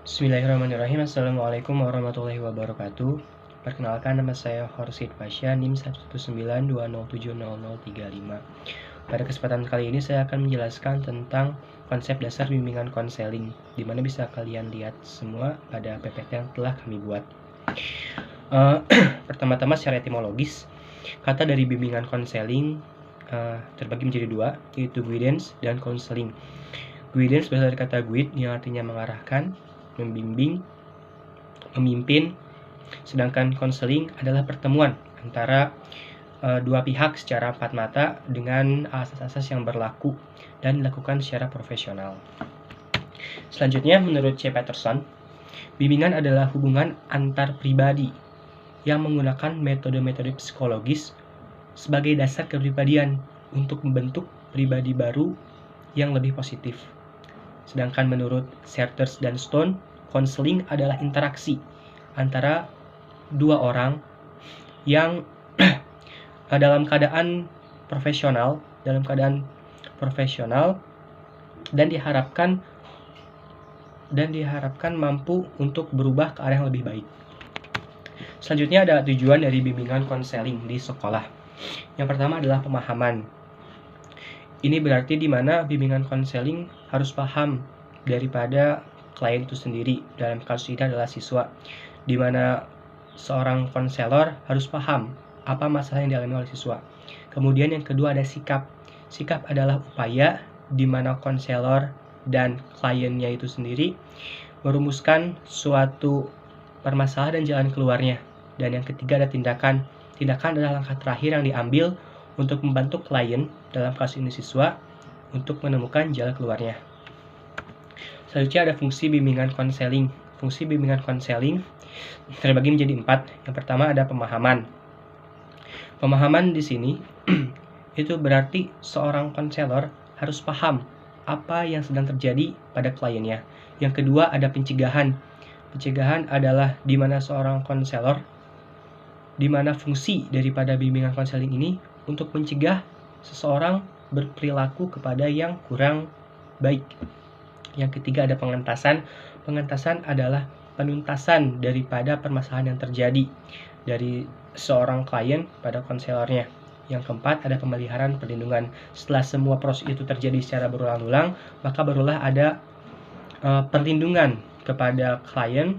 Bismillahirrahmanirrahim. Assalamualaikum warahmatullahi wabarakatuh. Perkenalkan, nama saya Horsid Pasha, NIM 11920700035. Pada kesempatan kali ini saya akan menjelaskan tentang konsep dasar bimbingan konseling, di mana bisa kalian lihat semua pada PPT yang telah kami buat. Pertama-tama secara etimologis, kata dari bimbingan konseling terbagi menjadi dua, yaitu guidance dan counseling. Guidance berasal dari kata guide yang artinya mengarahkan, membimbing, memimpin, sedangkan counseling adalah pertemuan antara dua pihak secara empat mata dengan asas-asas yang berlaku dan dilakukan secara profesional. Selanjutnya, menurut C. Peterson, bimbingan adalah hubungan antar pribadi yang menggunakan metode-metode psikologis sebagai dasar kepribadian untuk membentuk pribadi baru yang lebih positif. Sedangkan menurut Searters dan Stone, konseling adalah interaksi antara dua orang yang dalam keadaan profesional dan diharapkan mampu untuk berubah ke arah yang lebih baik. Selanjutnya ada tujuan dari bimbingan konseling di sekolah. Yang pertama adalah pemahaman. Ini berarti di mana bimbingan konseling harus paham daripada klien itu sendiri. Dalam kasus ini adalah siswa, di mana seorang konselor harus paham apa masalah yang dialami oleh siswa. Kemudian yang kedua ada sikap. Sikap adalah upaya di mana konselor dan kliennya itu sendiri merumuskan suatu permasalahan dan jalan keluarnya. Dan yang ketiga ada tindakan. Tindakan adalah langkah terakhir yang diambil untuk membantu klien, dalam kasus ini siswa, untuk menemukan jalan keluarnya. Selanjutnya ada fungsi bimbingan konseling. Fungsi bimbingan konseling terbagi menjadi 4. Yang pertama ada pemahaman. Pemahaman di sini itu berarti seorang konselor harus paham apa yang sedang terjadi pada kliennya. Yang kedua ada pencegahan. Pencegahan adalah di mana seorang konselor, di mana fungsi daripada bimbingan konseling ini untuk mencegah seseorang berperilaku kepada yang kurang baik. Yang ketiga ada pengentasan. Pengentasan adalah penuntasan daripada permasalahan yang terjadi dari seorang klien pada konselornya. Yang keempat ada pemeliharaan perlindungan. Setelah semua proses itu terjadi secara berulang-ulang, maka barulah ada perlindungan kepada klien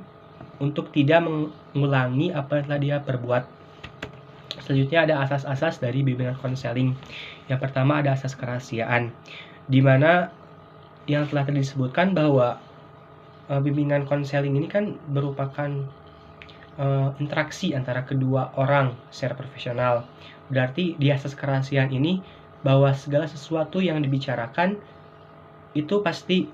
untuk tidak mengulangi apa yang telah dia perbuat. Selanjutnya ada asas-asas dari bimbingan konseling. Yang pertama ada asas kerahasiaan, di mana yang telah tadi disebutkan bahwa bimbingan konseling ini kan merupakan interaksi antara kedua orang secara profesional. Berarti di asas kerahasiaan ini bahwa segala sesuatu yang dibicarakan itu pasti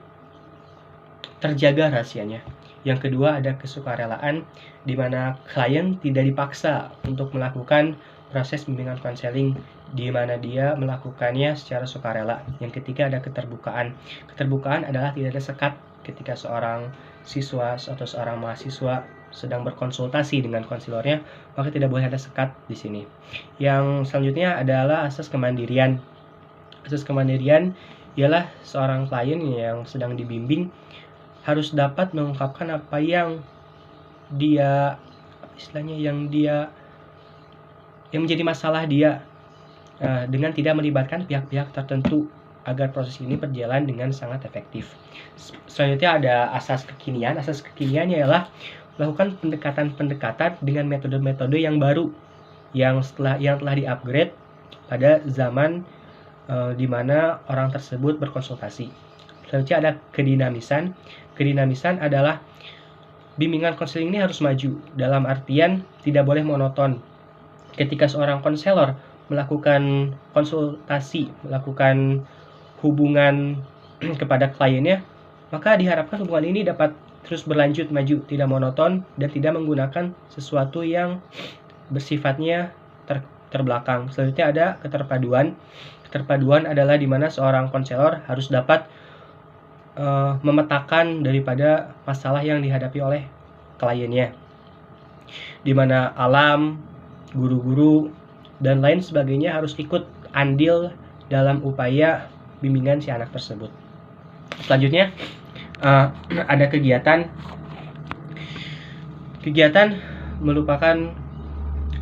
terjaga rahasianya. Yang kedua ada kesukarelaan, di mana klien tidak dipaksa untuk melakukan proses bimbingan konseling, di mana dia melakukannya secara sukarela. Yang ketiga ada keterbukaan. Keterbukaan adalah tidak ada sekat ketika seorang siswa atau seorang mahasiswa sedang berkonsultasi dengan konselornya, maka tidak boleh ada sekat di sini. Yang selanjutnya adalah asas kemandirian. Asas kemandirian ialah seorang klien yang sedang dibimbing harus dapat mengungkapkan apa yang dia yang menjadi masalah dia dengan tidak melibatkan pihak-pihak tertentu agar proses ini berjalan dengan sangat efektif. Selanjutnya ada asas kekinian. Asas kekinian ialah melakukan pendekatan-pendekatan dengan metode-metode yang baru yang telah di-upgrade pada zaman di mana orang tersebut berkonsultasi. Selanjutnya ada kedinamisan. Kedinamisan adalah bimbingan konseling ini harus maju, dalam artian tidak boleh monoton. Ketika seorang konselor melakukan konsultasi, melakukan hubungan kepada kliennya, maka diharapkan hubungan ini dapat terus berlanjut maju, tidak monoton dan tidak menggunakan sesuatu yang bersifatnya terbelakang. Selanjutnya ada keterpaduan. Keterpaduan adalah di mana seorang konselor harus dapat memetakan daripada masalah yang dihadapi oleh kliennya, di mana alam, guru-guru, dan lain sebagainya harus ikut andil dalam upaya bimbingan si anak tersebut. Selanjutnya ada kegiatan merupakan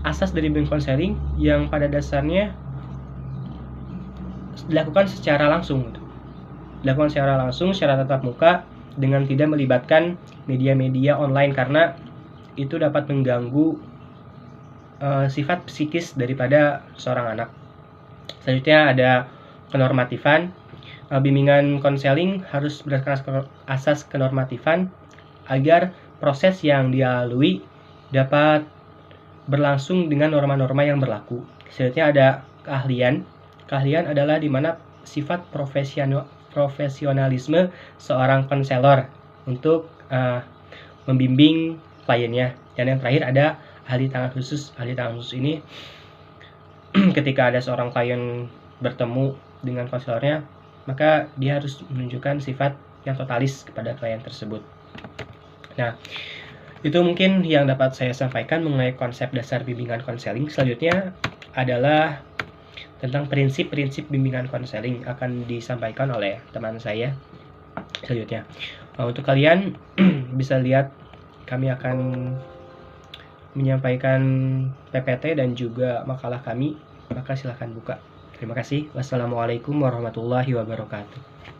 asas dari bimbingan konseling yang pada dasarnya dilakukan secara langsung secara tatap muka dengan tidak melibatkan media-media online, karena itu dapat mengganggu sifat psikis daripada seorang anak. Selanjutnya ada kenormatifan. Bimbingan konseling harus berdasarkan asas kenormatifan agar proses yang dilalui dapat berlangsung dengan norma-norma yang berlaku. Selanjutnya ada keahlian. Keahlian adalah di mana sifat profesionalisme seorang konselor untuk membimbing kliennya. Dan yang terakhir ada ahli tangan khusus. Ahli tangan khusus ini ketika ada seorang klien bertemu dengan konselornya, maka dia harus menunjukkan sifat yang totalis kepada klien tersebut. Nah, itu mungkin yang dapat saya sampaikan mengenai konsep dasar bimbingan konseling. Selanjutnya adalah tentang prinsip-prinsip bimbingan konseling akan disampaikan oleh teman saya selanjutnya. Untuk kalian bisa lihat kami akan menyampaikan PPT dan juga makalah kami, maka silahkan buka. Terima kasih. Wassalamualaikum warahmatullahi wabarakatuh.